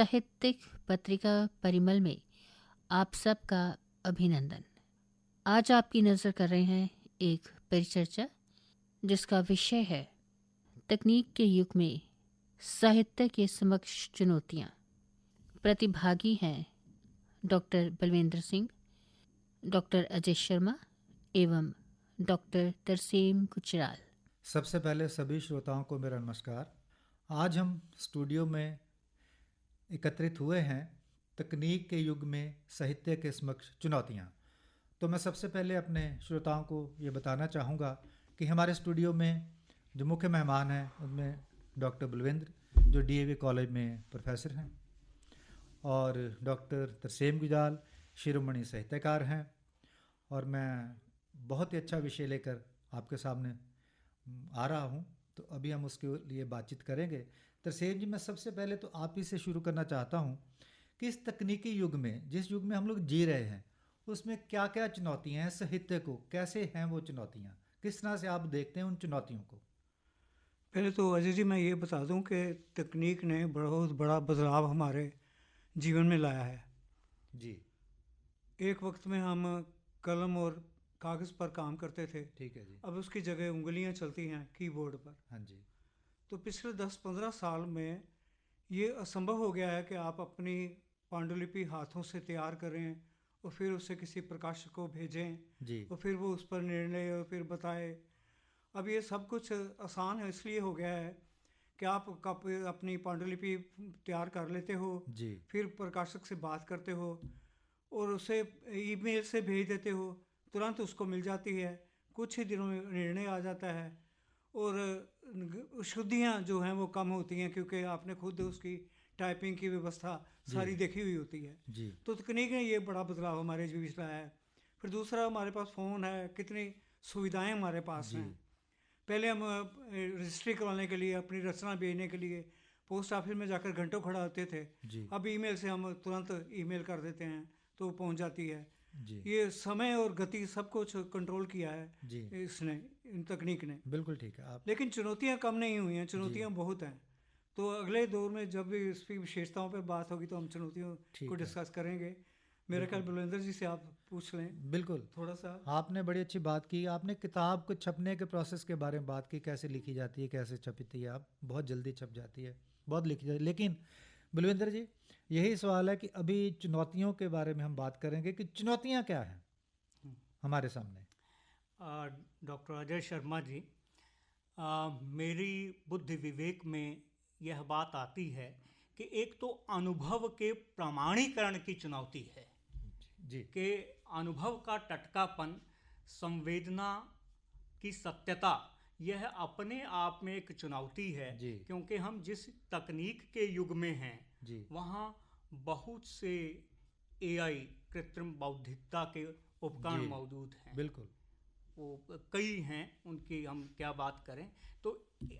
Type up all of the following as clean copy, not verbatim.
साहित्यिक पत्रिका परिमल में आप सबका अभिनंदन। आज आपकी नज़र कर रहे हैं एक परिचर्चा जिसका विषय है तकनीक के युग में साहित्य के समक्ष चुनौतियाँ। प्रतिभागी हैं डॉक्टर बलविंदर सिंह, डॉक्टर अजय शर्मा एवं डॉक्टर तरसेम गुजराल। सबसे पहले सभी श्रोताओं को मेरा नमस्कार। आज हम स्टूडियो में एकत्रित हुए हैं तकनीक के युग में साहित्य के समक्ष चुनौतियाँ। तो मैं सबसे पहले अपने श्रोताओं को ये बताना चाहूँगा कि हमारे स्टूडियो में जो मुख्य मेहमान हैं उनमें डॉक्टर बलविंदर जो डीएवी कॉलेज में प्रोफेसर हैं, और डॉक्टर तरसेम गुजराल शिरोमणि साहित्यकार हैं। और मैं बहुत ही अच्छा विषय लेकर आपके सामने आ रहा हूँ, तो अभी हम उसके लिए बातचीत करेंगे। तरसेम जी, मैं सबसे पहले तो आप ही से शुरू करना चाहता हूँ कि इस तकनीकी युग में, जिस युग में हम लोग जी रहे हैं, उसमें क्या क्या चुनौतियाँ हैं साहित्य को, कैसे हैं वो चुनौतियाँ, किस तरह से आप देखते हैं उन चुनौतियों को? पहले तो अजय जी मैं ये बता दूं कि तकनीक ने बहुत बड़ा बदलाव हमारे जीवन में लाया है। जी, एक वक्त में हम कलम और कागज़ पर काम करते थे, ठीक है जी। अब उसकी जगह उंगलियां चलती हैं कीबोर्ड पर। हाँ जी। तो पिछले 10-15 साल में ये असंभव हो गया है कि आप अपनी पांडुलिपि हाथों से तैयार करें और फिर उसे किसी प्रकाशक को भेजें जी। और फिर वो उस पर निर्णय और फिर बताए। अब ये सब कुछ आसान है, इसलिए हो गया है कि आप अपनी पांडुलिपि तैयार कर लेते हो, जी। फिर प्रकाशक से बात करते हो और उसे ईमेल से भेज देते हो, तुरंत उसको मिल जाती है, कुछ ही दिनों में निर्णय आ जाता है। और शुद्धियाँ जो हैं वो कम होती हैं क्योंकि आपने खुद उसकी टाइपिंग की व्यवस्था सारी देखी हुई होती है। जी। तो तकनीक ने ये बड़ा बदलाव हमारे जीवन में लाया है। फिर दूसरा, हमारे पास फ़ोन है, कितनी सुविधाएं हमारे पास जी। हैं। पहले हम रजिस्ट्री करवाने के लिए, अपनी रचना भेजने के लिए पोस्ट ऑफिस में जाकर घंटों खड़ा होते थे। जी। अब ईमेल से हम तुरंत ईमेल कर देते हैं तो वो पहुंच जाती है। जी। ये समय और गति सब कुछ कंट्रोल किया है जी। इसने, इन तकनीक ने। बिल्कुल ठीक है आप। लेकिन चुनौतियां कम नहीं हुई हैं, जी। चुनौतियां बहुत हैं। तो अगले दौर में जब भी इसकी विशेषताओं पर बात होगी तो हम चुनौतियों को ठीक है। डिस्कस करेंगे। मेरे ख्याल बिल्कुल। बलविंदर जी से आप पूछ लें बिल्कुल। थोड़ा सा। आपने बड़ी अच्छी बात की। आपने किताब को छपने के प्रोसेस के बारे में बात की, कैसे लिखी जाती है, कैसे छपती है। आप बहुत जल्दी छप जाती है, बहुत लिखी जाती है। लेकिन बलविंदर जी, यही सवाल है कि अभी चुनौतियों के बारे में हम बात करेंगे कि चुनौतियाँ क्या हैं हमारे सामने। डॉक्टर अजय शर्मा जी, मेरी बुद्धि विवेक में यह बात आती है कि एक तो अनुभव के प्रमाणीकरण की चुनौती है जी। कि अनुभव का टटकापन, संवेदना की सत्यता, यह अपने आप में एक चुनौती है। जी। क्योंकि हम जिस तकनीक के युग में हैं जी। वहाँ बहुत से एआई, कृत्रिम बौद्धिकता के उपकरण जी। मौजूद हैं। बिल्कुल। वो कई हैं, उनकी हम क्या बात करें। तो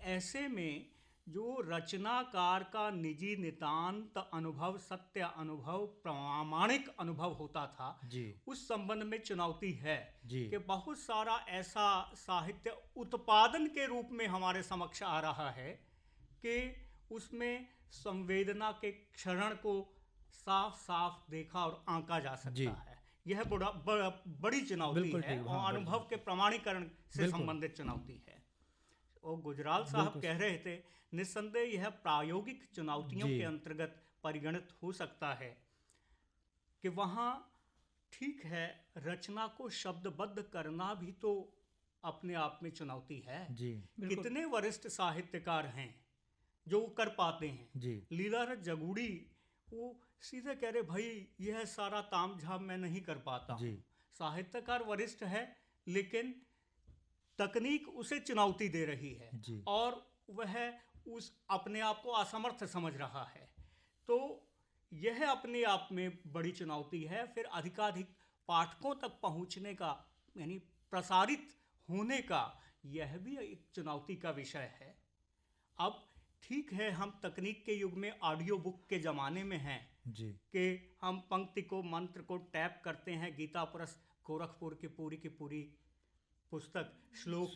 ऐसे में जो रचनाकार का निजी नितांत अनुभव, सत्य अनुभव, प्रामाणिक अनुभव होता था, जी। उस संबंध में चुनौती है जी। कि बहुत सारा ऐसा साहित्य उत्पादन के रूप में हमारे समक्ष आ रहा है कि उसमें संवेदना के क्षरण को साफ साफ देखा और आंका जा जी। सकता है। यह बड़ी चुनौती बिल्कुल है ठीक। हाँ, और बड़ी अनुभव के प्रमाणीकरण से बिल्कुल। संबंधित चुनौती है। और गुजराल साहब बिल्कुल। कह रहे थे, निस्संदेह यह प्रायोगिक चुनौतियों जी। के अंतर्गत परिगणित हो सकता है कि वहाँ ठीक है, रचना को शब्दबद्ध करना भी तो अपने आप में चुनौती है। जी। बिल्कुल। कितने वरिष्ठ साहित्यकार हैं जो कर पाते हैं। जी। लीलारत जगूड़ी वो सीधे कह रहे, भाई यह सारा ताम झाम मैं नहीं कर पाता जी। हूँ। साहित्यकार वरिष्ठ है लेकिन तकनीक उसे चुनौती दे रही है जी। और वह उस अपने आप को असमर्थ समझ रहा है। तो यह अपने आप में बड़ी चुनौती है। फिर अधिकाधिक पाठकों तक पहुंचने का, यानी प्रसारित होने का, यह भी एक चुनौती का विषय है। अब ठीक है, हम तकनीक के युग में ऑडियो बुक के ज़माने में हैं जी। कि हम पंक्ति को, मंत्र को टैप करते हैं। गीता प्रेस गोरखपुर की पूरी पुस्तक श्लोक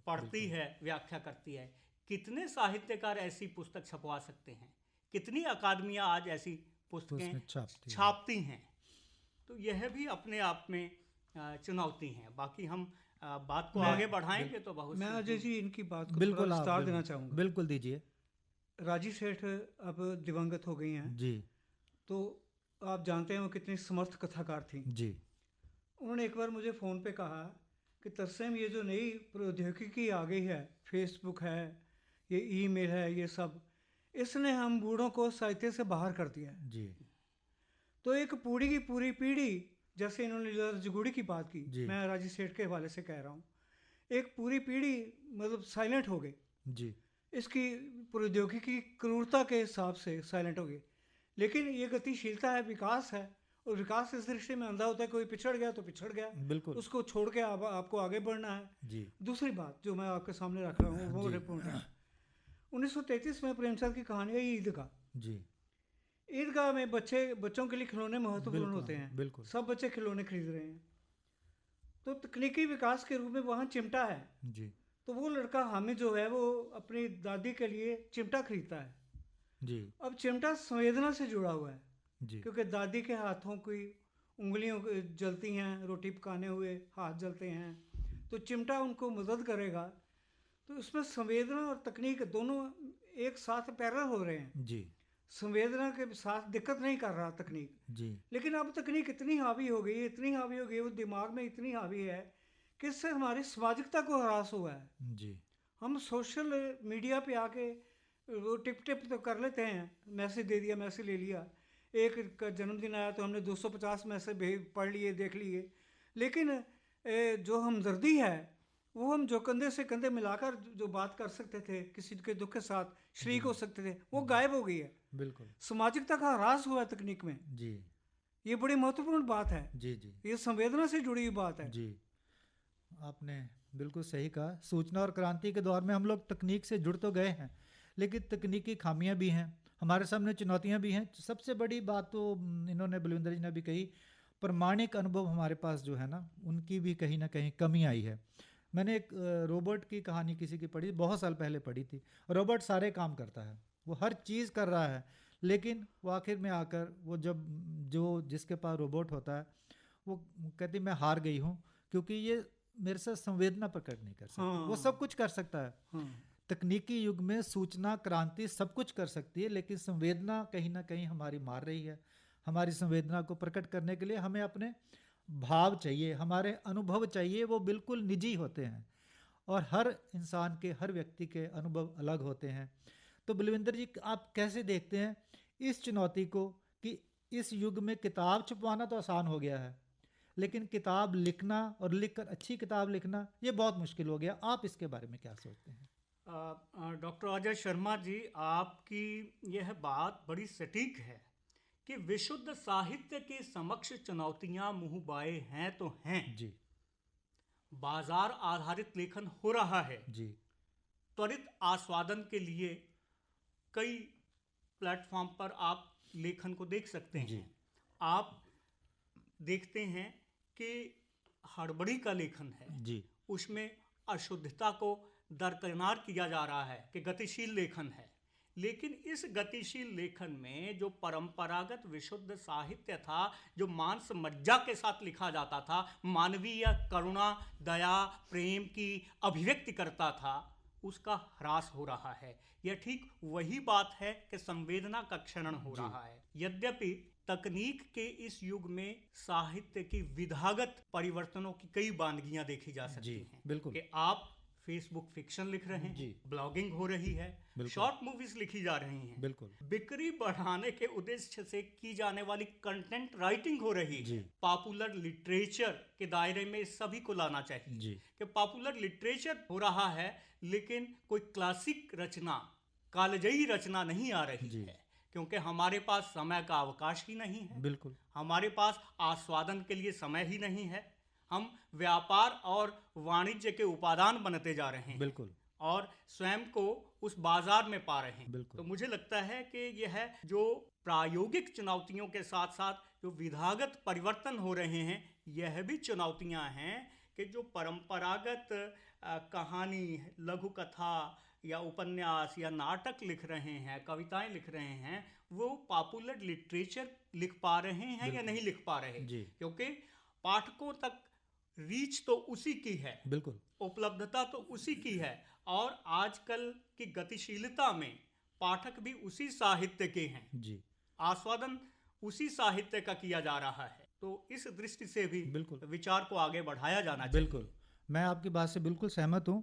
पढ़ती बिल्कुल। है, व्याख्या करती है। कितने साहित्यकार ऐसी पुस्तक छपवा सकते हैं? कितनी अकादमियाँ आज ऐसी पुस्तकें छापती हैं। तो यह भी अपने आप में चुनौती हैं। बाकी हम बात को आगे बढ़ाएंगे तो बहुत मैं अजय जी इनकी बात को थोड़ा विस्तार देना चाहूँगा। बिल्कुल दीजिए। राजी सेठ अब दिवंगत हो गई हैं जी। तो आप जानते हैं वो कितनी समर्थ कथाकार थी जी। उन्होंने एक बार मुझे फ़ोन पे कहा कि तरसेम ये जो नई प्रौद्योगिकी आ गई है, फेसबुक है, ये ईमेल है, ये सब, इसने हम बूढ़ों को साहित्य से बाहर कर दिया है। जी। तो एक पूरी की पूरी पीढ़ी, जैसे इन्होंने रजगुड़ी की बात की, मैं राजी सेठ के हवाले से कह रहा हूँ, एक पूरी पीढ़ी मतलब साइलेंट हो गई जी। इसकी प्रौद्योगिकी क्रूरता के हिसाब से साइलेंट हो गई। लेकिन ये गतिशीलता है, विकास है, और विकास इस दृष्टि में अंधा होता है, कोई पिछड़ गया तो पिछड़ गया, बिल्कुल, उसको छोड़ के आपको आगे बढ़ना है। जी। दूसरी बात जो मैं आपके सामने रख रहा हूँ वो रिपोर्ट है 1933 में प्रेमचंद की कहानी है ईदगाह। जी। ईदगाह में बच्चों के लिए खिलौने महत्वपूर्ण होते हैं। बिल्कुल। सब बच्चे खिलौने खरीद रहे हैं, तो तकनीकी विकास के रूप में वहाँ चिमटा है। जी। तो वो लड़का हामिद जो है वो अपनी दादी के लिए चिमटा खरीदता है। जी। अब चिमटा संवेदना से जुड़ा हुआ है जी। क्योंकि दादी के हाथों की उंगलियों जलती हैं, रोटी पकाने हुए हाथ जलते हैं, तो चिमटा उनको मदद करेगा। तो इसमें संवेदना और तकनीक दोनों एक साथ पैरेलल हो रहे हैं। जी। संवेदना के साथ दिक्कत नहीं कर रहा तकनीक जी। लेकिन अब तकनीक इतनी हावी हो गई, वो दिमाग में इतनी हावी है कि इससे हमारी सामाजिकता को ह्रास हुआ है। जी। हम सोशल मीडिया पे आके वो टिप तो कर लेते हैं, मैसेज दे दिया, मैसेज ले लिया, एक का जन्मदिन आया तो हमने 250 मैसेज पढ़ लिए, देख लिए, लेकिन जो हमदर्दी है वो हम जो कंधे से कंधे मिलाकर जो बात कर सकते थे, किसी के दुख के साथ शरीक हो सकते थे, वो गायब हो गई है। बिल्कुल, सामाजिकता का ह्रास हुआ है तकनीक में। जी। ये बड़ी महत्वपूर्ण बात है। जी। जी। ये संवेदना से जुड़ी हुई बात है। जी, आपने बिल्कुल सही कहा। सूचना और क्रांति के दौर में हम लोग तकनीक से जुड़ तो गए हैं, लेकिन तकनीकी खामियां भी हैं, हमारे सामने चुनौतियां भी हैं। सबसे बड़ी बात तो इन्होंने बलविंदर जी ने भी कही, प्रमाणिक अनुभव हमारे पास जो है ना, उनकी भी कहीं ना कहीं कमी आई है। मैंने एक रोबोट की कहानी किसी की पढ़ी, बहुत साल पहले पढ़ी थी। रोबोट सारे काम करता है, वो हर चीज़ कर रहा है, लेकिन वो आखिर में आकर वो जो जिसके पास रोबोट होता है वो कहती मैं हार गई हूँ, क्योंकि ये मेरे साथ संवेदना प्रकट नहीं कर सकता। हाँ। वो सब कुछ कर सकता है। हाँ। तकनीकी युग में सूचना क्रांति सब कुछ कर सकती है, लेकिन संवेदना कहीं ना कहीं हमारी मार रही है। हमारी संवेदना को प्रकट करने के लिए हमें अपने भाव चाहिए, हमारे अनुभव चाहिए, वो बिल्कुल निजी होते हैं और हर इंसान के, हर व्यक्ति के अनुभव अलग होते हैं। तो बलविंदर जी, आप कैसे देखते हैं इस चुनौती को कि इस युग में किताब छपवाना तो आसान हो गया है, लेकिन किताब लिखना और लिखकर अच्छी किताब लिखना ये बहुत मुश्किल हो गया। आप इसके बारे में क्या सोचते हैं? डॉक्टर अजय शर्मा जी, आपकी यह बात बड़ी सटीक है कि विशुद्ध साहित्य के समक्ष चुनौतियां मुँह बाए हैं तो हैं जी। बाजार आधारित लेखन हो रहा है जी। त्वरित आस्वादन के लिए कई प्लेटफॉर्म पर आप लेखन को देख सकते हैं। जी। आप देखते हैं कि हड़बड़ी का लेखन है जी। उसमें अशुद्धता को दरकिनार किया जा रहा है कि गतिशील लेखन है, लेकिन इस गतिशील लेखन में जो परंपरागत विशुद्ध साहित्य था, जो मांस मज्जा के साथ लिखा जाता था, मानवीय करुणा, दया, प्रेम की अभिव्यक्ति करता था, उसका ह्रास हो रहा है। यह ठीक वही बात है कि संवेदना का क्षरण हो रहा है। यद्यपि तकनीक के इस युग में साहित्य की विधागत परिवर्तनों की कई बानगियां देखी जा सकती हैं। बिल्कुल। कि आप फेसबुक फिक्शन लिख रहे हैं, ब्लॉगिंग हो रही है, शॉर्ट मूवीज लिखी जा रही हैं, बिल्कुल, बिक्री बढ़ाने के उद्देश्य से की जाने वाली कंटेंट राइटिंग हो रही है। पॉपुलर लिटरेचर के दायरे में सभी को लाना चाहिए कि पॉपुलर लिटरेचर हो रहा है, लेकिन कोई क्लासिक रचना, कालजयी रचना नहीं आ रही है, क्योंकि हमारे पास समय का अवकाश ही नहीं है। बिल्कुल, हमारे पास आस्वादन के लिए समय ही नहीं है। हम व्यापार और वाणिज्य के उपादान बनते जा रहे हैं। बिल्कुल, और स्वयं को उस बाजार में पा रहे हैं। बिल्कुल। तो मुझे लगता है कि यह जो प्रायोगिक चुनौतियों के साथ साथ जो विधागत परिवर्तन हो रहे हैं, यह भी चुनौतियां हैं कि जो परंपरागत कहानी, लघु कथा या उपन्यास या नाटक लिख रहे हैं, कविताएं लिख रहे हैं, वो पॉपुलर लिटरेचर लिख पा रहे हैं या नहीं लिख पा रहे, जी क्योंकि पाठकों तक रीच तो उसी की है, बिल्कुल उपलब्धता तो उसी की है, और आजकल की गतिशीलता में पाठक भी उसी साहित्य के हैं, जी आस्वादन उसी साहित्य का किया जा रहा है। तो इस दृष्टि से भी बिल्कुल विचार को आगे बढ़ाया जाना चाहिए। बिल्कुल, मैं आपकी बात से बिल्कुल सहमत हूँ।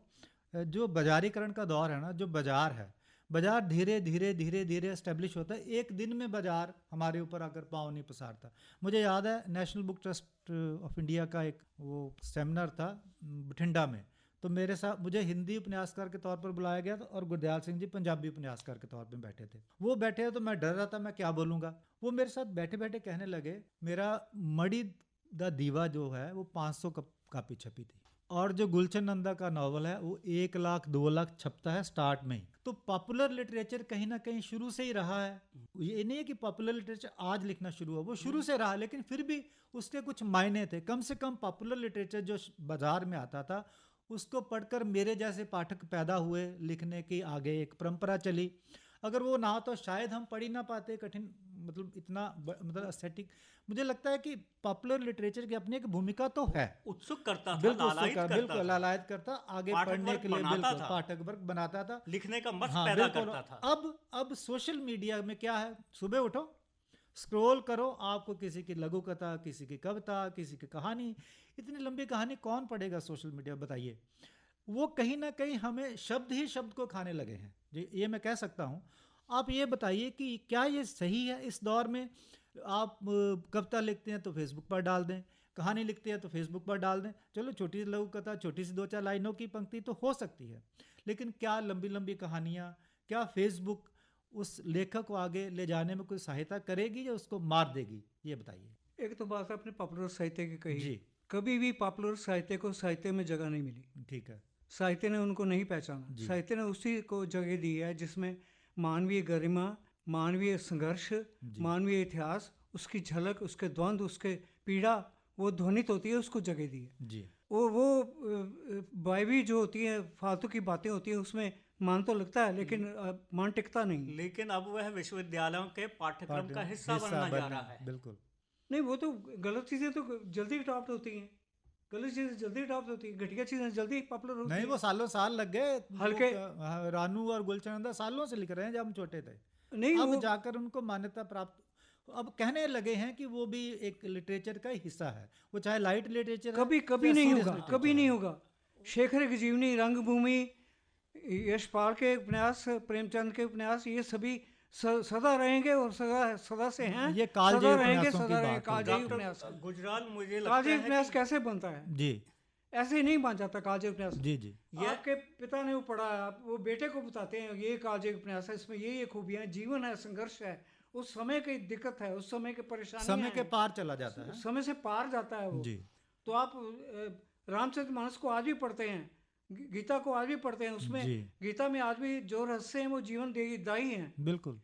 जो बाजारीकरण का दौर है ना, जो बाजार है, बाजार धीरे धीरे धीरे धीरे एस्टेब्लिश होता है। एक दिन में बाजार हमारे ऊपर आकर पाँव नहीं पसारता। मुझे याद है national book trust of India का एक वो सेमिनार था बठिंडा में, तो मेरे साथ मुझे हिंदी उपन्यासकार के तौर पर बुलाया गया था और गुरदयाल सिंह जी पंजाबी उपन्यासकार के तौर पर बैठे थे। वो बैठे तो मैं डर रहा था मैं क्या बोलूँगा। वो मेरे साथ बैठे बैठे कहने लगे, मेरा मड़ी द दीवा जो है वो 500 कापी छपी थी, और जो गुलशन नंदा का नावल है वो 1 लाख 2 लाख छपता है स्टार्ट में ही। तो पॉपुलर लिटरेचर कहीं ना कहीं शुरू से ही रहा है। ये नहीं है कि पॉपुलर लिटरेचर आज लिखना शुरू हुआ, वो शुरू से रहा, लेकिन फिर भी उसके कुछ मायने थे। कम से कम पॉपुलर लिटरेचर जो बाजार में आता था उसको पढ़कर मेरे जैसे पाठक पैदा हुए, लिखने की आगे एक परंपरा चली। अगर वो ना तो शायद हम पढ़ ही ना पाते, कठिन मतलब इतना मतलब एस्थेटिक। मुझे लगता है कि पॉपुलर लिटरेचर की अपनी एक भूमिका तो है, उत्सुक करता था, बिल्कुल लालायित करता बिल्कुल था, लालायत करता, आगे पाठक पढ़ने वर्ग के लिए बनाता बिल्कुल था, पाठक वर्ग बनाता था, लिखने का मर्ज हाँ पैदा बिल्कुल। करता था। अब सोशल मीडिया में क्या है, सुबह उठो स्क्रॉल करो, आपको किसी की लघु कथा, किसी की कविता, किसी की कहानी, इतनी लंबी कहानी कौन पढ़ेगा सोशल मीडिया, बताइए। वो कहीं ना कहीं हमें शब्द ही शब्द को खाने लगे हैं, ये मैं कह सकता हूँ। आप ये बताइए कि क्या ये सही है इस दौर में? आप कविता लिखते हैं तो फेसबुक पर डाल दें, कहानी लिखते हैं तो फेसबुक पर डाल दें। चलो छोटी सी लघु कथा, छोटी सी 2-4 लाइनों की पंक्ति तो हो सकती है, लेकिन क्या लंबी लंबी कहानियाँ, क्या फेसबुक उस लेखक को आगे ले जाने में कोई सहायता करेगी या उसको मार देगी, ये बताइए। एक तो बात आपने पॉपुलर साहित्य की कही, जी कभी भी पॉपुलर साहित्य को साहित्य में जगह नहीं मिली, ठीक है, साहित्य ने उनको नहीं पहचाना। जी। साहित्य ने उसी को जगह दी है जिसमें मानवीय गरिमा, मानवीय संघर्ष, जी मानवीय इतिहास, उसकी झलक, उसके द्वंद्व, उसके पीड़ा वो ध्वनित होती है, उसको जगह दी है। जी वो वायवी जो होती है, फालतू की बातें होती हैं, उसमें मन तो लगता है लेकिन मन टिकता नहीं। लेकिन अब वह विश्वविद्यालयों के पाठ्यक्रम का हिस्सा बनना जा रहा है। बिल्कुल नहीं, वो तो गलत चीज़ें तो जल्दी अडॉप्ट होती हैं, गलत चीज़ें जल्दी अडॉप्ट होती हैं, घटिया चीज़ें जल्दी पॉपुलर होती नहीं, हैं। वो सालों साल लग गए। हल्के रानू और गुलचंदा सालों से लिख रहे हैं जब हम छोटे थे, नहीं, अब वो जाकर उनको मान्यता प्राप्त, अब कहने लगे हैं कि वो भी एक लिटरेचर का ही हिस्सा है, वो चाहे लाइट लिटरेचर कभी कभी नहीं होगा, कभी नहीं होगा। शेखर की जीवनी, रंगभूमि, यशपाल के उपन्यास, प्रेमचंद के उपन्यास, ये सभी सदा रहेंगे और सदा से हैं, ये कालजयी सदा रहेंगे, उपन्यासों की सदा रहेंगे। बात है। कालजयी उपन्यास, डॉक्टर गुजराल, मुझे लगता कालजयी है उपन्यास कि कैसे बनता है? जी ऐसे ही नहीं बन जाता कालजयी उपन्यास। जी जी आपके पिता ने वो पढ़ा, आप वो बेटे को बताते हैं ये कालजयी उपन्यास है, इसमें ये खूबियां, जीवन है, संघर्ष है, उस समय की दिक्कत है, उस समय की परेशानी, समय के पार चला जाता है, समय से पार जाता है वो। जी तो आप रामचरितमानस को आज भी पढ़ते हैं, गीता को आज भी पढ़ते हैं, उसमें जी गीता में आज भी जो रहस्य हैं वो जीवन दायी हैं। बिल्कुल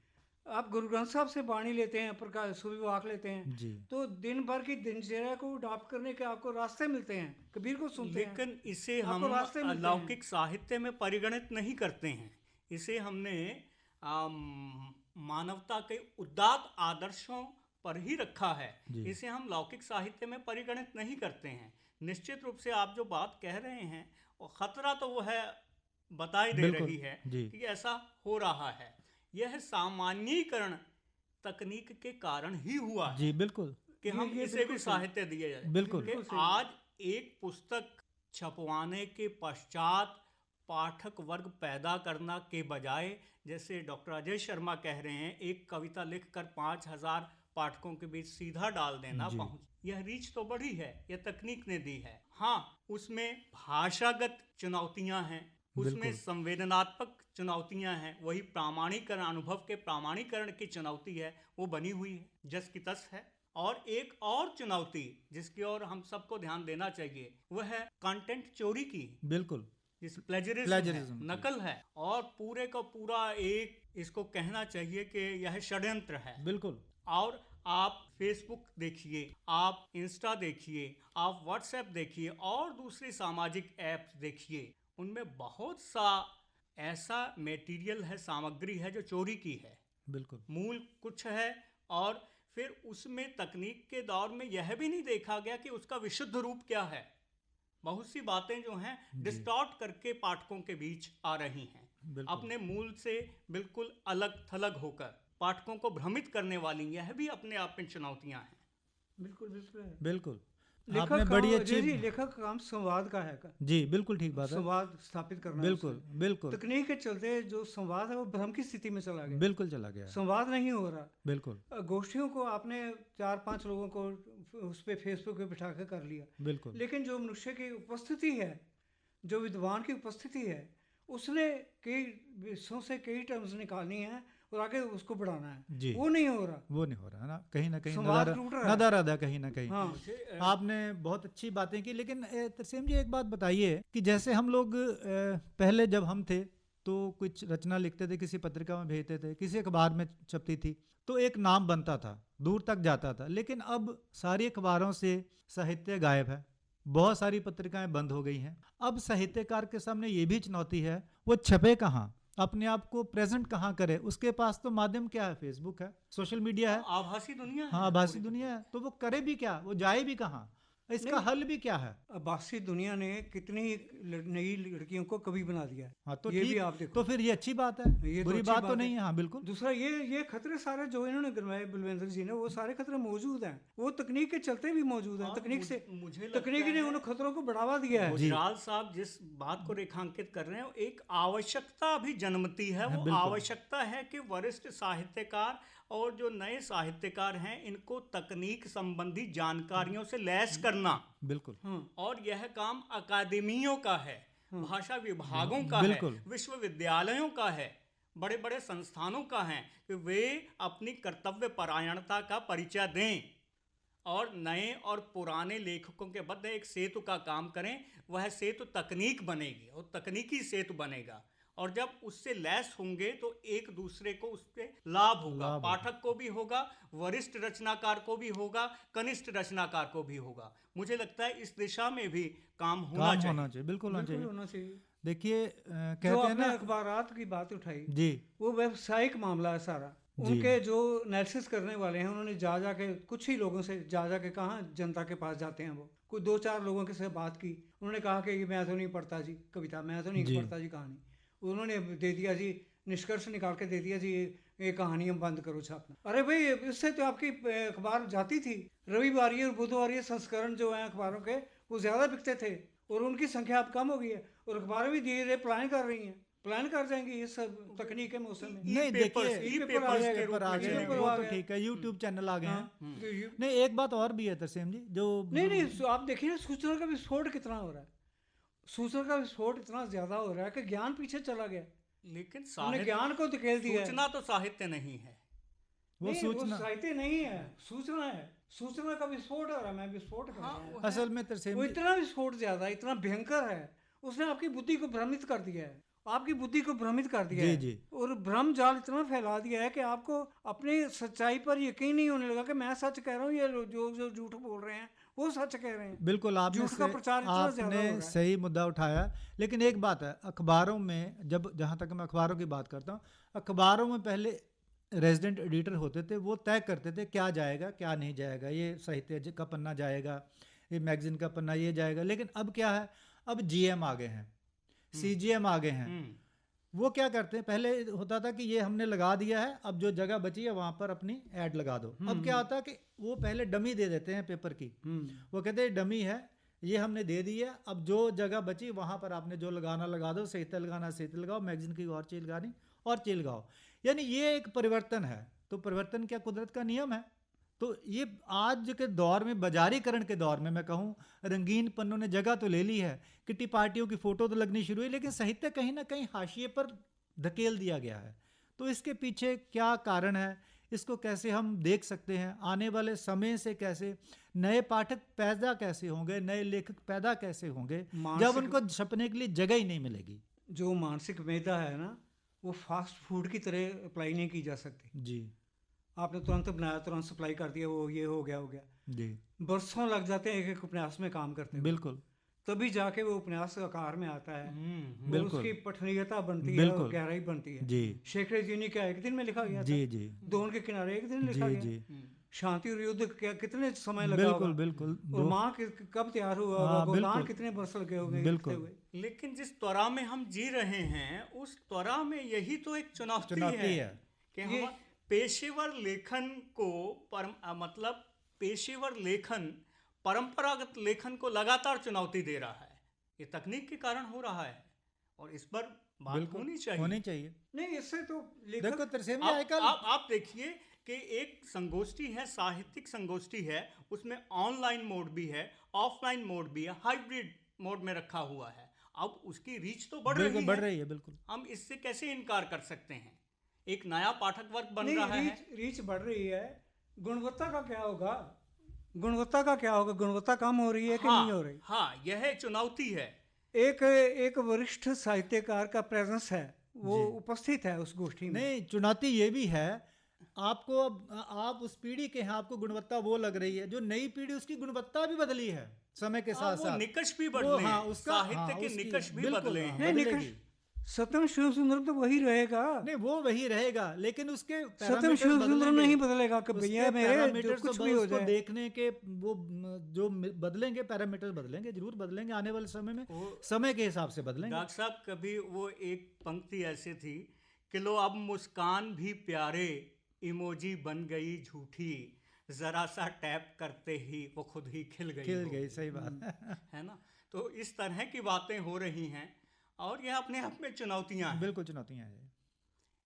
आप गुरु ग्रंथ साहब से वाणी लेते हैं, प्रकाश सुविवाक लेते हैं, जी तो दिन भर की दिनचर्या को अडॉप्ट करने के आपको रास्ते मिलते हैं, कबीर को सुनते हैं। लेकिन इसे हम आपको रास्ते मिलते लौकिक साहित्य में परिगणित नहीं करते हैं। इसे हमने मानवता के उदात्त आदर्शों पर ही रखा है, जी। इसे हम लौकिक साहित्य में परिगणित नहीं करते हैं। निश्चित रूप से आप जो बात कह रहे हैं और खतरा तो वो है, बताई दे बिल्कुल, रही है जी। कि ऐसा हो रहा है। यह सामान्यीकरण तकनीक के कारण ही हुआ है जी बिल्कुल कि हम ये इसे बिल्कुल भी सही। साहित्य दिए जाए। बिल्कुल। कि बिल्कुल सही। आज एक पुस्तक छपवाने के पश्चात पाठक वर्ग पैदा करना के बजाय, जैसे डॉक्टर अजय शर्मा कह रहे हैं, एक कविता लिखकर 5000 पाठकों के बीच सीधा डाल देना, जी। पहुंच, यह रीच तो बढ़ी है, यह तकनीक ने दी है। हाँ, उसमें भाषागत चुनौतियां हैं, उसमें बिल्कुल। संवेदनात्मक चुनौतियां हैं, वही प्रामाणीकरण, अनुभव के प्रामाणीकरण की चुनौती है, वो बनी हुई है, जस की तस है। और एक और चुनौती जिसकी ओर हम सबको ध्यान देना चाहिए, वह है कंटेंट चोरी की, बिल्कुल जिस प्लेजरिज्म Plagiarism है, नकल है, और पूरे का पूरा एक इसको कहना चाहिए कि यह षड्यंत्र है। बिल्कुल और आप फेसबुक देखिए, आप इंस्टा देखिए, आप व्हाट्सएप देखिए और दूसरी सामाजिक ऐप्स देखिए, उनमें बहुत सा ऐसा मेटीरियल है, सामग्री है जो चोरी की है, बिल्कुल मूल कुछ है, और फिर उसमें तकनीक के दौर में यह भी नहीं देखा गया कि उसका विशुद्ध रूप क्या है। बहुत सी बातें जो हैं डिस्टॉर्ट करके पाठकों के बीच आ रही हैं, बिल्कुल अपने मूल से बिल्कुल अलग थलग होकर पाठकों को भ्रमित करने वाली, यह भी अपने आप में चुनौतियां हैं। बिल्कुल बिल्कुल है। बिल्कुल लेखक आपने बड़ी जी अच्छी जी, लेखक का काम संवाद का है जी बिल्कुल ठीक बात है, संवाद स्थापित करना है बिल्कुल उसमें। बिल्कुल तकनीक के चलते जो संवाद है वो भ्रम की स्थिति में चला गया, बिल्कुल चला गया, संवाद नहीं हो रहा। बिल्कुल गोष्ठियों को आपने 4-5 लोगों को उस पे फेसबुक पे बिठा के कर लिया, बिल्कुल लेकिन जो मनुष्य की उपस्थिति है, जो विद्वान की उपस्थिति है, उसने कई विषयों से कई टर्म्स निकालनी है और आगे उसको बढ़ाना है, जी, वो नहीं हो रहा, वो नहीं हो रहा है ना कहीं संवाद टूट रहा है। नदारद है कहीं ना कहीं। हाँ आपने बहुत अच्छी बातें की, लेकिन तरसेम जी एक बात बताइए कि जैसे हम लोग पहले जब हम थे तो कुछ रचना लिखते थे, किसी पत्रिका में भेजते थे, किसी अखबार में छपती थी, तो एक नाम बनता था, दूर तक जाता था। लेकिन अब सारी अखबारों से साहित्य गायब है, बहुत सारी पत्रिकाएं बंद हो गई हैं। अब साहित्यकार के सामने ये भी चुनौती है, वो छपे कहाँ, अपने आप को प्रेजेंट कहाँ करे। उसके पास तो माध्यम क्या है, फेसबुक है, सोशल मीडिया है, आभासी दुनिया है, हाँ आभासी दुनिया है, तो वो करे भी क्या, वो जाए भी कहाँ, इसका हल भी क्या है। आभासी दुनिया ने कितनी नई लड़कियों को कवि बना दिया है, हाँ तो ये भी ठीक, आप देखो, तो फिर ये अच्छी बात है, ये तो बुरी अच्छी बात तो बात नहीं है। है। हाँ बिल्कुल। दूसरा ये खतरे सारे जो इन्होंने गिनवाए बलविंदर जी ने, वो सारे खतरे मौजूद हैं, वो तकनीक के चलते भी मौजूद हैं। और तकनीक से मुझे तकनीक ने उन खतरों को बढ़ावा दिया है। गुजराल साहब जिस बात को रेखांकित कर रहे हैं, एक आवश्यकता भी जन्मती है। वो आवश्यकता है कि वरिष्ठ साहित्यकार और जो नए साहित्यकार हैं, इनको तकनीक संबंधी जानकारियों से लैस करना। बिल्कुल। और यह काम अकादमियों का है, भाषा विभागों का है, विश्वविद्यालयों का है, बड़े बड़े संस्थानों का है, कि वे अपनी कर्तव्य परायणता का परिचय दें और नए और पुराने लेखकों के मध्य एक सेतु का काम करें। वह सेतु तकनीक बनेगी और तकनीकी सेतु बनेगा, और जब उससे लैस होंगे तो एक दूसरे को उससे लाभ होगा, पाठक को भी होगा, वरिष्ठ रचनाकार को भी होगा, कनिष्ठ रचनाकार को भी होगा। मुझे लगता है इस दिशा में भी काम होना चाहिए। बिल्कुल होना चाहिए। देखिए कहते जो हैं ना, अखबारात की बात उठाई जी, वो व्यावसायिक मामला है सारा। उनके जो एनालिसिस करने वाले हैं, उन्होंने जा के कुछ ही लोगों से जा के कहा, जनता के पास जाते हैं, वो कोई 2-4 लोगों के साथ बात की, उन्होंने कहा कि मैं तो नहीं पढ़ता जी कविता, मैं तो नहीं पढ़ता जी कहानी। उन्होंने दे दिया जी, निष्कर्ष निकाल के दे दिया जी, ये कहानी हम बंद करो छापना। अरे भाई, इससे तो आपकी अखबार जाती थी। रविवारी और बुधवारी संस्करण जो हैं अखबारों के, वो ज़्यादा बिकते थे और उनकी संख्या अब कम हो गई है, और अखबारें भी धीरे धीरे प्लान कर रही हैं, प्लान कर जाएंगे ये सब तकनीक के मौसम में। नहीं देखिए, ई-पेपर आ जाएगा, वो तो ठीक है, यूट्यूब चैनल आ गए हैं। नहीं, एक बात और भी है तरसेम जी, जो नहीं आप देखिए ना, सूचना का विस्फोट कितना हो रहा है, सूचना का विस्फोट इतना ज्यादा हो रहा है कि ज्ञान पीछे चला गया। लेकिन ज्ञान को धकेल दिया। सूचना तो साहित्य नहीं है, वो साहित्य नहीं है, सूचना है। सूचना का विस्फोट हो रहा है, मैं विस्फोट कर रहा हूं। असल में तरसेम वो इतना विस्फोट ज्यादा, इतना भयंकर है, उसने आपकी बुद्धि को भ्रमित कर दिया है, आपकी बुद्धि को भ्रमित कर दिया है। और भ्रम जाल इतना फैला दिया है कि आपको अपनी सच्चाई पर यकीन नहीं होने लगा कि मैं सच कह रहा हूँ, ये जो झूठ बोल रहे हैं वो सच कह रहे हैं। बिल्कुल, आपने सही मुद्दा उठाया। लेकिन एक बात है, अखबारों में जहाँ तक मैं अखबारों की बात करता हूँ, अखबारों में पहले रेजिडेंट एडिटर होते थे, वो तय करते थे क्या जाएगा क्या नहीं जाएगा, ये साहित्य का पन्ना जाएगा, ये मैगजीन का पन्ना ये जाएगा। लेकिन अब क्या है, अब जीएम आ गए हैं, सीजीएम आ गए हैं। वो क्या करते हैं, पहले होता था कि ये हमने लगा दिया है, अब जो जगह बची है वहां पर अपनी ऐड लगा दो। अब क्या होता है कि वो पहले डमी दे देते हैं पेपर की, वो कहते हैं डमी है, ये हमने दे दी है, अब जो जगह बची वहां पर आपने जो लगाना लगा दो, साहित्य लगाना साहित्य लगाओ, मैगजीन की और चीज लगानी और चीज लगाओ। यानी ये एक परिवर्तन है। तो परिवर्तन क्या कुदरत का नियम है। तो ये आज के दौर में, बाजारीकरण के दौर में मैं कहूँ, रंगीन पन्नों ने जगह तो ले ली है, किटी पार्टियों की फोटो तो लगनी शुरू हुई, लेकिन साहित्य कहीं ना कहीं हाशिए पर धकेल दिया गया है। तो इसके पीछे क्या कारण है, इसको कैसे हम देख सकते हैं, आने वाले समय से कैसे नए पाठक पैदा कैसे होंगे, नए लेखक पैदा कैसे होंगे, जब उनको छपने के लिए जगह ही नहीं मिलेगी। जो मानसिक मेदा है ना, वो फास्ट फूड की तरह अप्लाई नहीं की जा सकती जी। आपने तुरंत बनाया, तुरंत सप्लाई कर दिया, वो ये हो गया जी। बरसों लग जाते हैं एक उपन्यास में काम करते हैं। बिल्कुल। तभी जाके वो उपन्यास आकार में आता है और बिल्कुल। उसकी पठनीयता बनती है बिल्कुल। और गहराई बनती है। जी शेखर जी ने क्या एक दिन में लिखा गया था? जी जी दोन के किनारे एक दिन लिखा जी गया। जी शांति और युद्ध क्या कितने समय लगा बिल्कुल होगा? बिल्कुल और माँ कब तैयार हुआ होगा? हाँ, गोदान बिल्कुल। कितने बरस लगे होंगे लिखते बिल्कुल। हुए? लेकिन जिस त्वरा में हम जी रहे हैं उस त्वरा में यही तो एक चुनौती चुनौती है है। कि ये- हम पेशेवर लेखन को मतलब पेशेवर लेखन परंपरागत लेखन को लगातार चुनौती दे रहा है। ये तकनीक के कारण हो रहा है और इस पर बात बिल्कुल होनी चाहिए। होनी चाहिए। नहीं, इससे तो देखो लेखक तरसेम जी आजकल आप देखिए कि एक संगोष्ठी है, साहित्यिक संगोष्ठी है, उसमें ऑनलाइन मोड भी है, ऑफलाइन मोड भी है, हाइब्रिड मोड में रखा हुआ है। अब उसकी रीच तो बढ़ बिल्कुल रही बढ़ है, रही है। बिल्कुल हम इससे कैसे इनकार कर सकते हैं? एक नया पाठक वर्ग बन नहीं, रहा है। रीच बढ़ रही है। गुणवत्ता का क्या होगा? गुणवत्ता का क्या होगा? गुणवत्ता कम हो रही है कि नहीं हो रही? हाँ, यह चुनौती है। एक वरिष्ठ साहित्यकार का प्रेजेंस है, वो जी। उपस्थित है उस गोष्ठी में। नहीं, चुनौती ये भी है आपको। आप उस पीढ़ी के हैं, आपको गुणवत्ता वो लग रही है। जो नई पीढ़ी उसकी गुणवत्ता भी बदली है समय के साथ वो साथ। निकष भी वो बदले हाँ हैं, उसका साहित्य के उसकी- निकष भी बिल्कुल, बदले हाँ, हैं। नहीं, बदलेगी। निकष सत्यम शिव सुंदरम तो वही रहेगा। नहीं वो वही रहेगा, लेकिन उसके सत्यम पैरामीटर्स शिव सुंदरम बदलेंगे। नहीं बदलेगा कि उसके भैया मेरे जो पैरामीटर्स कुछ तो भी हो उसको जाए। देखने के वो जो बदलेंगे, पैरामीटर्स बदलेंगे, जरूर बदलेंगे आने वाले समय में, वो- समय के हिसाब से बदलेंगे। डॉक्टर साहब, कभी वो एक पंक्ति ऐसी थी कि लो अब मुस्कान भी प्यारे, इमोजी बन गई झूठी, जरा सा टैप करते ही वो खुद ही खिल गई खिल हो। गई, सही बात है ना? तो इस तरह की बातें हो रही हैं और यह अपने आप में चुनौतियां हैं। बिल्कुल चुनौतियां हैं।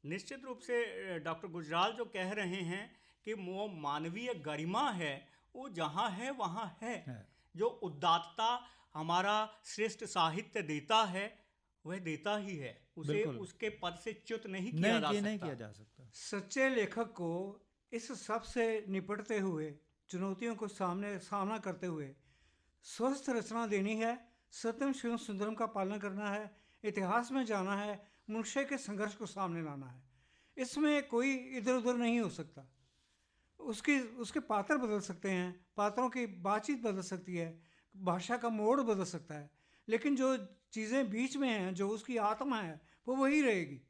निश्चित रूप से डॉक्टर गुजराल जो कह रहे हैं कि वो मानवीय गरिमा है, वो जहाँ है वहाँ है। जो उदात्तता हमारा श्रेष्ठ साहित्य देता है वह देता ही है, उसे बिल्कुल। उसके पद से च्युत नहीं किया जा नहीं सकता। किया जा सकता। सच्चे लेखक को इस सब से निपटते हुए, चुनौतियों को सामना करते हुए स्वस्थ रचना देनी है, सत्यम शिवम सुंदरम का पालन करना है, इतिहास में जाना है, मनुष्य के संघर्ष को सामने लाना है। इसमें कोई इधर उधर नहीं हो सकता। उसके पात्र बदल सकते हैं, पात्रों की बातचीत बदल सकती है, भाषा का मोड़ बदल सकता है, लेकिन जो चीज़ें बीच में हैं, जो उसकी आत्मा है, वो वही रहेगी।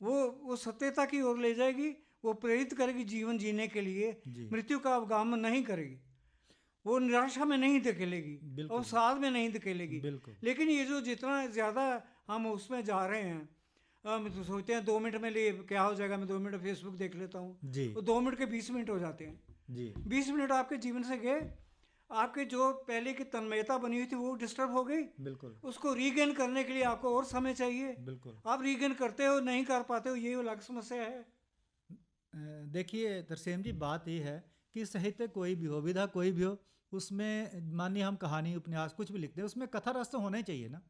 वो सत्यता की ओर ले जाएगी, वो प्रेरित करेगी जीवन जीने के लिए, मृत्यु का अवगामन नहीं करेगी, वो निराशा में नहीं धकेलेगी और साथ में नहीं धकेलेगी। लेकिन ये जो जितना ज़्यादा हम उसमें जा रहे हैं, हम तो सोचते हैं 2 मिनट में लिए क्या हो जाएगा, मैं 2 मिनट फेसबुक देख लेता हूँ, वो 2 मिनट के 20 मिनट हो जाते हैं। 20 मिनट आपके जीवन से गए, आपके जो पहले की तन्मयता बनी हुई थी वो डिस्टर्ब हो गई। बिल्कुल। उसको रीगेन करने के लिए आपको और समय चाहिए। बिल्कुल। आप रीगेन करते हो, नहीं कर पाते हो, ये अलग समस्या है। देखिए तरसेम जी, बात ये है कि साहित्य कोई भी हो, विधा कोई भी हो, उसमें मानिए हम कहानी उपन्यास कुछ भी लिखते हैं, उसमें कथा रस तो होना ही चाहिए ना।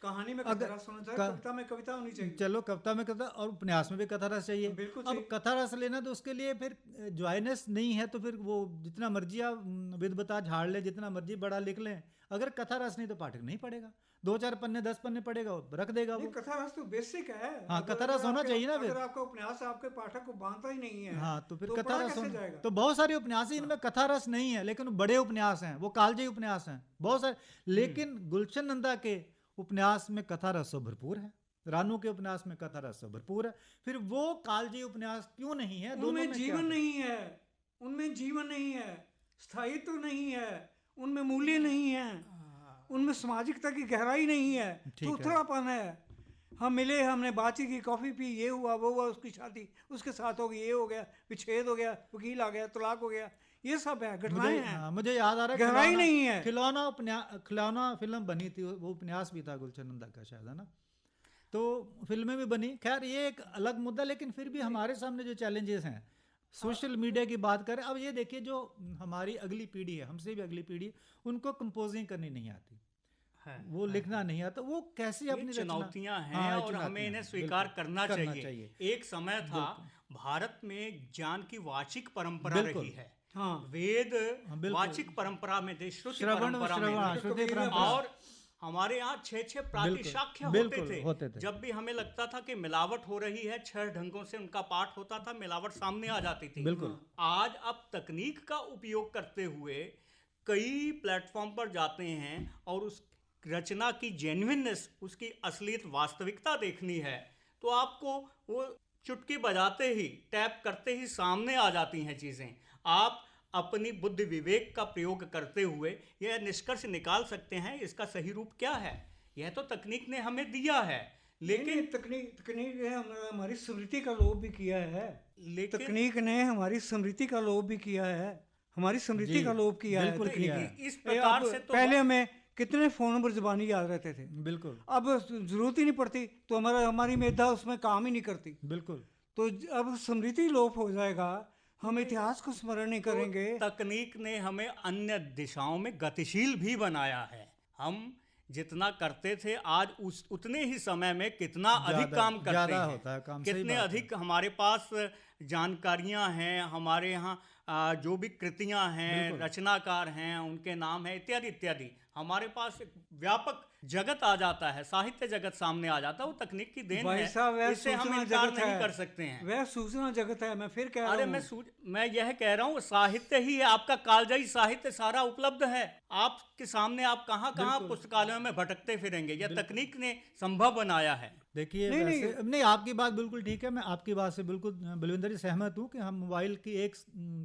कहानी में कथा रस होना चाहिए, कविता में कविता होनी चाहिए। चलो कविता में कविता, और उपन्यास में भी कथा रस चाहिए। बिल्कुल। अब कथा रस लेना तो उसके लिए फिर जॉयनेस नहीं है, तो फिर वो जितना मर्जी आप विद्वता झाड़ ले, जितना मर्जी बड़ा लिख लें, अगर कथा रस नहीं तो पाठक नहीं पढ़ेगा। 2-4 पन्ने 10 पन्ने पढ़ेगा, रख देगा वो। कथा रस तो बेसिक है। हाँ, कथा रस होना चाहिए ना। फिर अगर आपका उपन्यास आपके पाठक को बांधता ही नहीं है, हाँ, तो फिर कथा रस होना। जाएगा? तो बहुत सारे उपन्यास हैं इनमें कथा रस नहीं है, लेकिन बड़े उपन्यास हैं, वो कालजयी उपन्यास हैं बहुत सारे। लेकिन गुलशन नंदा के उपन्यास में कथा रस भरपूर है, रानू के उपन्यास में कथा रस भरपूर है। फिर वो कालजयी उपन्यास क्यों नहीं है? उनमें जीवन नहीं है, उनमें जीवन नहीं है, स्थायित्व नहीं है, उनमें मूल्य नहीं है, उनमें सामाजिकता की गहराई नहीं है, थोथड़ापन है। हम मिले, हमने बातचीत की, कॉफ़ी पी, ये हुआ वो हुआ, उसकी शादी उसके साथ हो गई, ये हो गया, विच्छेद हो गया, वकील आ गया, तलाक हो गया, ये सब है, घटनाएं हैं। मुझे याद आ रहा है, गहराई नहीं है। खिलौना फिल्म बनी थी, वो उपन्यास भी था गुलशन नंदा का शायद, है ना? तो फिल्में भी बनी। खैर ये एक अलग मुद्दा, लेकिन फिर भी हमारे सामने जो चैलेंजेस हैं, सोशल मीडिया की बात करें, अब ये देखिए जो हमारी अगली पीढ़ी है, हमसे भी अगली पीढ़ी, उनको कंपोजिंग करनी नहीं आती, वो लिखना नहीं आता, वो कैसे अपनी चुनौतियां हैं और हमें इन्हें स्वीकार करना चाहिए। एक समय था भारत में ज्ञान की वाचिक परंपरा रही है। वेद वाचिक परंपरा में थे, श्रुति परंपरा में, और हमारे यहाँ 6 प्रातिशाख्य होते थे। जब भी हमें लगता था कि मिलावट हो रही है, 6 ढंगों से उनका पाठ होता था, मिलावट सामने आ जाती थी। आज अब तकनीक का उपयोग करते हुए कई प्लेटफॉर्म पर जाते हैं और उस रचना की जेन्युइननेस, उसकी असलियत वास्तविकता देखनी है, तो आपको वो चुटकी बजाते ही, टैप करते ही सामने आ जाती हैं चीज़ें। आप अपनी बुद्धि विवेक का प्रयोग करते हुए यह निष्कर्ष निकाल सकते हैं इसका सही रूप क्या है। यह तो तकनीक ने हमें दिया है, लेकिन तकनीक ने हमारी स्मृति का लोभ भी किया है। लेकिन तकनीक ने हमारी स्मृति का लोभ भी किया है, हमारी स्मृति जी, का लोभ किया है बिल्कुल तकनीक किया ने। है। इस प्रकार अब से तो पहले हमें कितने फोन नंबर जुबानी याद रहते थे, बिल्कुल अब जरूरत ही नहीं पड़ती, तो हमारी मेधा उसमें काम ही नहीं करती। बिल्कुल तो अब स्मृति लोप हो जाएगा, हम इतिहास को स्मरण नहीं करेंगे। तकनीक ने हमें अन्य दिशाओं में गतिशील भी बनाया है। हम जितना करते थे आज उतने ही समय में कितना अधिक काम करते ज़्यादा हैं, होता है काम, सही कितने बात है। अधिक हमारे पास जानकारियां हैं, हमारे यहाँ जो भी कृतियां हैं, बिल्कुल। रचनाकार हैं, उनके नाम हैं, इत्यादि इत्यादि। हमारे पास एक व्यापक जगत आ जाता है, साहित्य जगत सामने आ जाता है। वो तकनीक की देन भाई है, साहब, वह इससे हम सूचना इनकार जगत नहीं है, कर सकते हैं। वह सूचना जगत है। मैं फिर कह रहा अरे हूँ, मैं यह कह रहा हूँ, साहित्य ही है, आपका कालजयी साहित्य सारा उपलब्ध है आपके सामने। आप कहाँ कहाँ बिल्कुल। पुस्तकालयों में भटकते फिरेंगे, यह तकनीक ने संभव बनाया है। देखिए, नहीं, वैसे नहीं, आपकी बात बिल्कुल ठीक है। मैं आपकी बात से बिल्कुल बलविंदर जी सहमत हूँ कि हम मोबाइल की एक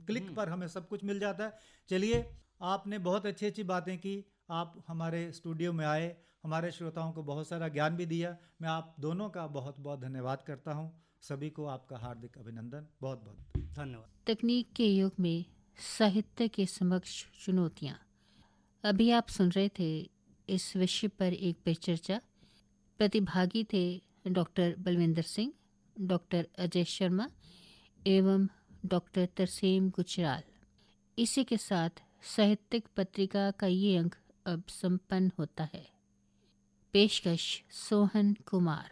क्लिक पर हमें सब कुछ मिल जाता है। चलिए, आपने बहुत अच्छी अच्छी बातें की, आप हमारे स्टूडियो में आए, हमारे श्रोताओं को बहुत सारा ज्ञान भी दिया। मैं आप दोनों का बहुत बहुत धन्यवाद करता हूँ। सभी को आपका हार्दिक अभिनंदन, बहुत बहुत धन्यवाद। तकनीक के युग में साहित्य के समक्ष चुनौतियाँ। अभी आप सुन रहे थे इस विषय पर एक परिचर्चा। प्रतिभागी थे डॉक्टर बलविंदर सिंह, डॉक्टर अजय शर्मा एवं डॉक्टर तरसेम गुजराल। इसी के साथ साहित्यिक पत्रिका का ये अंक अब संपन्न होता है। पेशकश सोहन कुमार।